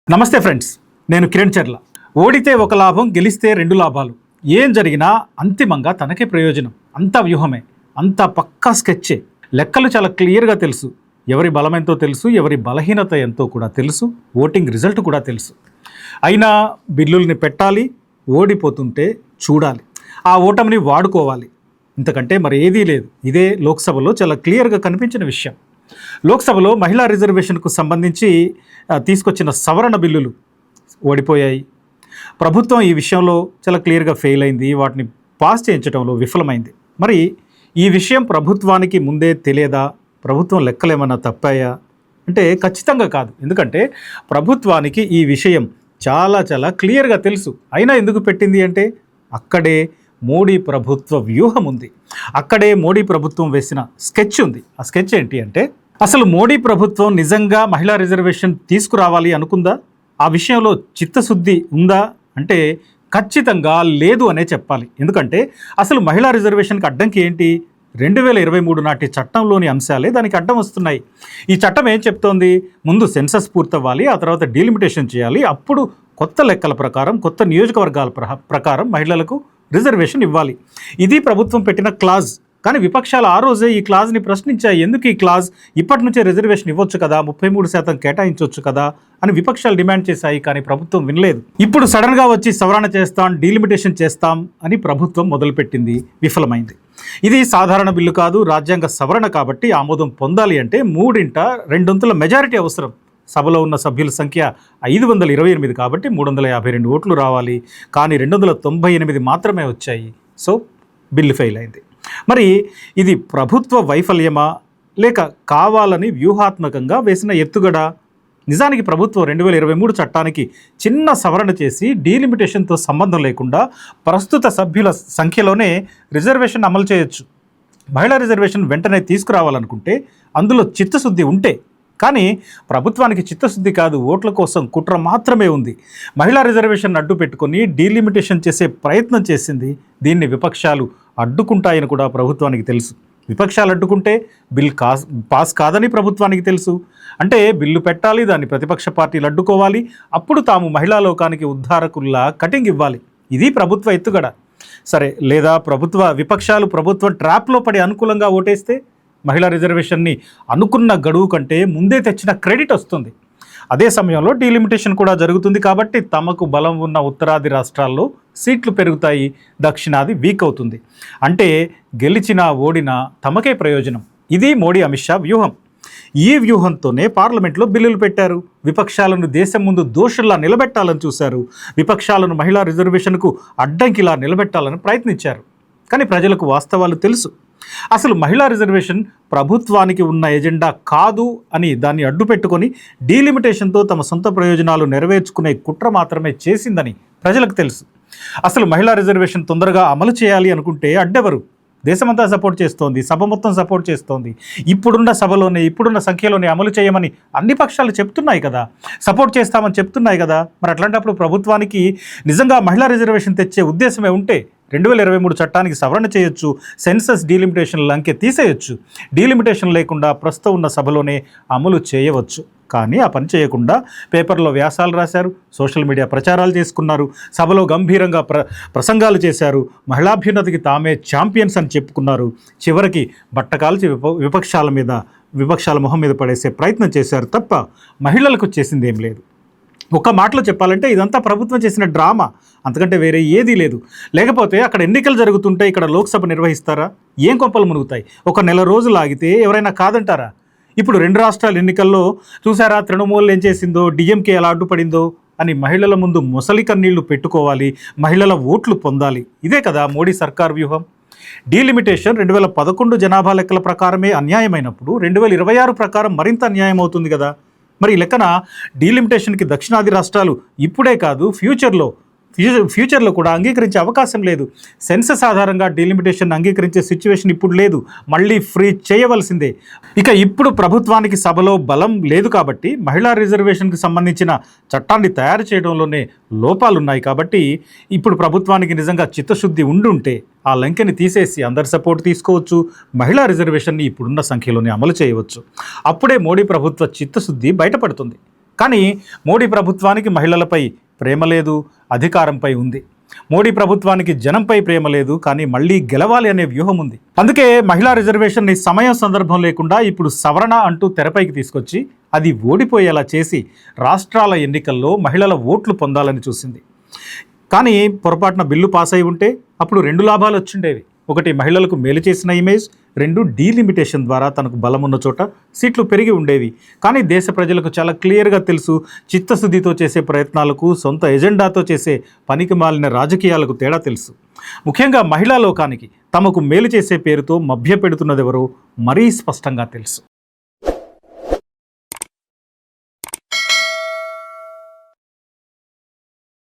నమస్తే ఫ్రెండ్స్, నేను కిరణ్ చర్ల. ఓడితే ఒక లాభం, గెలిస్తే రెండు లాభాలు. ఏం జరిగినా అంతిమంగా తనకే ప్రయోజనం. అంతా వ్యూహమే, అంతా పక్కా స్కెచ్చే. లెక్కలు చాలా క్లియర్గా తెలుసు. ఎవరి బలమెంతో తెలుసు, ఎవరి బలహీనత ఎంతో కూడా తెలుసు. ఓటింగ్ రిజల్ట్ కూడా తెలుసు. అయినా బిల్లుల్ని పెట్టాలి, ఓడిపోతుంటే చూడాలి, ఆ ఓటమిని వాడుకోవాలి. ఇంతకంటే మరి ఏదీ లేదు. ఇదే లోక్సభలో చాలా క్లియర్గా కనిపించిన విషయం. లోక్సభలో మహిళా రిజర్వేషన్కు సంబంధించి తీసుకొచ్చిన సవరణ బిల్లులు ఓడిపోయాయి. ప్రభుత్వం ఈ విషయంలో చాలా క్లియర్గా ఫెయిల్ అయింది. వాటిని పాస్ చేయించడంలో విఫలమైంది. మరి ఈ విషయం ప్రభుత్వానికి ముందే తెలియదా? ప్రభుత్వం లెక్కలేమన్నా తప్పాయా అంటే ఖచ్చితంగా కాదు. ఎందుకంటే ప్రభుత్వానికి ఈ విషయం చాలా చాలా క్లియర్గా తెలుసు. అయినా ఎందుకు పెట్టింది అంటే అక్కడే మోడీ ప్రభుత్వ వ్యూహం ఉంది. అక్కడే మోడీ ప్రభుత్వం వేసిన స్కెచ్ ఉంది. ఆ స్కెచ్ ఏంటి అంటే, అసలు మోడీ ప్రభుత్వం నిజంగా మహిళా రిజర్వేషన్ తీసుకురావాలి అనుకుందా? ఆ విషయంలో చిత్తశుద్ధి ఉందా అంటే ఖచ్చితంగా లేదు అనే చెప్పాలి. ఎందుకంటే అసలు మహిళా రిజర్వేషన్కి అడ్డంకి ఏంటి? 2023 నాటి చట్టంలోని అంశాలే దానికి అడ్డం వస్తున్నాయి. ఈ చట్టం ఏం చెప్తోంది? ముందు సెన్సస్ పూర్తవ్వాలి, ఆ తర్వాత డీలిమిటేషన్ చేయాలి, అప్పుడు కొత్త లెక్కల ప్రకారం, కొత్త నియోజకవర్గాల ప్రకారం మహిళలకు రిజర్వేషన్ ఇవ్వాలి. ఇది ప్రభుత్వం పెట్టిన క్లాజ్. కానీ విపక్షాలు ఆ రోజే ఈ క్లాజ్ని ప్రశ్నించాయి. ఎందుకు ఈ క్లాజ్? ఇప్పటి నుంచే రిజర్వేషన్ ఇవ్వచ్చు కదా, 33% కేటాయించవచ్చు కదా అని విపక్షాలు డిమాండ్ చేశాయి. కానీ ప్రభుత్వం వినలేదు. ఇప్పుడు సడన్గా వచ్చి సవరణ చేస్తాం, డీలిమిటేషన్ చేస్తాం అని ప్రభుత్వం మొదలుపెట్టింది, విఫలమైంది. ఇది సాధారణ బిల్లు కాదు, రాజ్యాంగ సవరణ. కాబట్టి ఆమోదం పొందాలి అంటే 3/2 మెజారిటీ అవసరం. సభలో ఉన్న సభ్యుల సంఖ్య 528 కాబట్టి 352 ఓట్లు రావాలి. కానీ 298 మాత్రమే వచ్చాయి. సో బిల్లు ఫెయిల్ అయింది. మరి ఇది ప్రభుత్వ వైఫల్యమా, లేక కావాలని వ్యూహాత్మకంగా వేసిన ఎత్తుగడ? నిజానికి ప్రభుత్వం 2023 చట్టానికి చిన్న సవరణ చేసి డీలిమిటేషన్తో సంబంధం లేకుండా ప్రస్తుత సభ్యుల సంఖ్యలోనే రిజర్వేషన్ అమలు చేయొచ్చు. మహిళా రిజర్వేషన్ వెంటనే తీసుకురావాలనుకుంటే అందులో చిత్తశుద్ధి ఉంటే. కానీ ప్రభుత్వానికి చిత్తశుద్ధి కాదు, ఓట్ల కోసం కుట్ర మాత్రమే ఉంది. మహిళా రిజర్వేషన్ అడ్డు పెట్టుకొని డీలిమిటేషన్ చేసే ప్రయత్నం చేసింది. దీన్ని విపక్షాలు అడ్డుకుంటాయని కూడా ప్రభుత్వానికి తెలుసు. విపక్షాలు అడ్డుకుంటే బిల్ పాస్ కాదని ప్రభుత్వానికి తెలుసు. అంటే బిల్లు పెట్టాలి, దాన్ని ప్రతిపక్ష పార్టీలు అడ్డుకోవాలి, అప్పుడు తాము మహిళా లోకానికి ఉద్ధారకుల్లా కటింగ్ ఇవ్వాలి. ఇది ప్రభుత్వ ఎత్తుగడ. సరే, లేదా విపక్షాలు ప్రభుత్వం ట్రాప్లో పడి అనుకూలంగా ఓటేస్తే మహిళా రిజర్వేషన్ని అనుకున్న గడువు కంటే ముందే తెచ్చిన క్రెడిట్ వస్తుంది. అదే సమయంలో డీలిమిటేషన్ కూడా జరుగుతుంది. కాబట్టి తమకు బలం ఉన్న ఉత్తరాది రాష్ట్రాల్లో సీట్లు పెరుగుతాయి, దక్షిణాది వీక్ అవుతుంది. అంటే గెలిచినా ఓడినా తమకే ప్రయోజనం. ఇది మోడీ అమిత్ షా వ్యూహం. ఈ వ్యూహంతోనే పార్లమెంట్లో బిల్లులు పెట్టారు. విపక్షాలను దేశం ముందు దోషుల్లా నిలబెట్టాలని చూశారు. విపక్షాలను మహిళా రిజర్వేషన్కు అడ్డంకిలా నిలబెట్టాలని ప్రయత్నించారు. కానీ ప్రజలకు వాస్తవాలు తెలుసు. అసలు మహిళా రిజర్వేషన్ ప్రభుత్వానికి ఉన్న ఎజెండా కాదు అని దాన్ని అడ్డు పెట్టుకొని డీలిమిటేషన్తో తమ సొంత ప్రయోజనాలు నెరవేర్చుకునే కుట్ర మాత్రమే చేసిందని ప్రజలకు తెలుసు. అసలు మహిళా రిజర్వేషన్ తొందరగా అమలు చేయాలి అనుకుంటే అడ్డెవరు? దేశమంతా సపోర్ట్ చేస్తోంది, సభ మొత్తం సపోర్ట్ చేస్తోంది. ఇప్పుడున్న సభలోనే, ఇప్పుడున్న సంఖ్యలోనే అమలు చేయమని అన్ని పక్షాలు చెప్తున్నాయి కదా, సపోర్ట్ చేస్తామని చెప్తున్నాయి కదా. మరి అట్లాంటప్పుడు ప్రభుత్వానికి నిజంగా మహిళా రిజర్వేషన్ తెచ్చే ఉద్దేశమే ఉంటే 2023 చట్టానికి సవరణ చేయొచ్చు, సెన్సస్ డీలిమిటేషన్ల అంకె తీసేయొచ్చు, డీలిమిటేషన్ లేకుండా ప్రస్తుతం ఉన్న సభలోనే అమలు చేయవచ్చు. కానీ ఆ పని చేయకుండా పేపర్లో వ్యాసాలు రాశారు, సోషల్ మీడియా ప్రచారాలు చేసుకున్నారు, సభలో గంభీరంగా ప్రసంగాలు చేశారు, మహిళాభ్యున్నతికి తామే ఛాంపియన్స్ అని చెప్పుకున్నారు. చివరికి బట్టకాల్చి విపక్షాల మొహం మీద పడేసే ప్రయత్నం చేశారు తప్ప మహిళలకు చేసింది ఏం లేదు. ఒక మాటలో చెప్పాలంటే ఇదంతా ప్రభుత్వం చేసిన డ్రామా, అంతకంటే వేరే ఏదీ లేదు. లేకపోతే అక్కడ ఎన్నికలు జరుగుతుంటే ఇక్కడ లోక్సభ నిర్వహిస్తారా? ఏం కొంపలు మునుగుతాయి? ఒక నెల రోజులు ఆగితే ఎవరైనా కాదంటారా? ఇప్పుడు 2 రాష్ట్రాల ఎన్నికల్లో చూసారా తృణమూల్ ఏం చేసిందో, డిఎంకే ఎలా అడ్డుపడిందో అని మహిళల ముందు మొసలి కన్నీళ్లు పెట్టుకోవాలి, మహిళల ఓట్లు పొందాలి. ఇదే కదా మోడీ సర్కార్ వ్యూహం. డీలిమిటేషన్ 2011 జనాభా లెక్కల ప్రకారమే అన్యాయమైనప్పుడు 2026 ప్రకారం మరింత అన్యాయం అవుతుంది కదా. మరి ఈ లెక్కన డీలిమిటేషన్కి దక్షిణాది రాష్ట్రాలు ఇప్పుడే కాదు ఫ్యూచర్లో కూడా అంగీకరించే అవకాశం లేదు. సెన్సస్ ఆధారంగా డీలిమిటేషన్ అంగీకరించే సిచ్యువేషన్ ఇప్పుడు లేదు, మళ్ళీ ఫ్రీ చేయవలసిందే. ఇక ఇప్పుడు ప్రభుత్వానికి సభలో బలం లేదు కాబట్టి మహిళా రిజర్వేషన్కి సంబంధించిన చట్టాన్ని తయారు చేయడంలోనే లోపాలున్నాయి. కాబట్టి ఇప్పుడు ప్రభుత్వానికి నిజంగా చిత్తశుద్ధి ఉండుంటే ఆ లంకెని తీసేసి అందరి సపోర్ట్ తీసుకోవచ్చు, మహిళా రిజర్వేషన్ని ఇప్పుడున్న సంఖ్యలోనే అమలు చేయవచ్చు. అప్పుడే మోడీ ప్రభుత్వ చిత్తశుద్ధి బయటపడుతుంది. కానీ మోడీ ప్రభుత్వానికి మహిళలపై ప్రేమ లేదు, అధికారంపై ఉంది. మోడీ ప్రభుత్వానికి జనంపై ప్రేమ లేదు, కానీ మళ్ళీ గెలవాలి అనే వ్యూహం ఉంది. అందుకే మహిళా రిజర్వేషన్ని సమయం సందర్భం లేకుండా ఇప్పుడు సవరణ అంటూ తెరపైకి తీసుకొచ్చి అది ఓడిపోయేలా చేసి రాష్ట్రాల ఎన్నికల్లో మహిళల ఓట్లు పొందాలని చూసింది. కానీ పొరపాటున బిల్లు పాస్ అయి ఉంటే అప్పుడు 2 లాభాలు వచ్చిండేవి. ఒకటి, మహిళలకు మేలు చేసిన ఇమేజ్. 2, డీలిమిటేషన్ ద్వారా తనకు బలం ఉన్న చోట సీట్లు పెరిగి ఉండేవి. కానీ దేశ ప్రజలకు చాలా క్లియర్గా తెలుసు, చిత్తశుద్ధితో చేసే ప్రయత్నాలకు, సొంత ఎజెండాతో చేసే పనికి మాలిన రాజకీయాలకు తేడా తెలుసు. ముఖ్యంగా మహిళా లోకానికి తమకు మేలు చేసే పేరుతో మభ్యపెడుతున్నదెవరో మరీ స్పష్టంగా తెలుసు.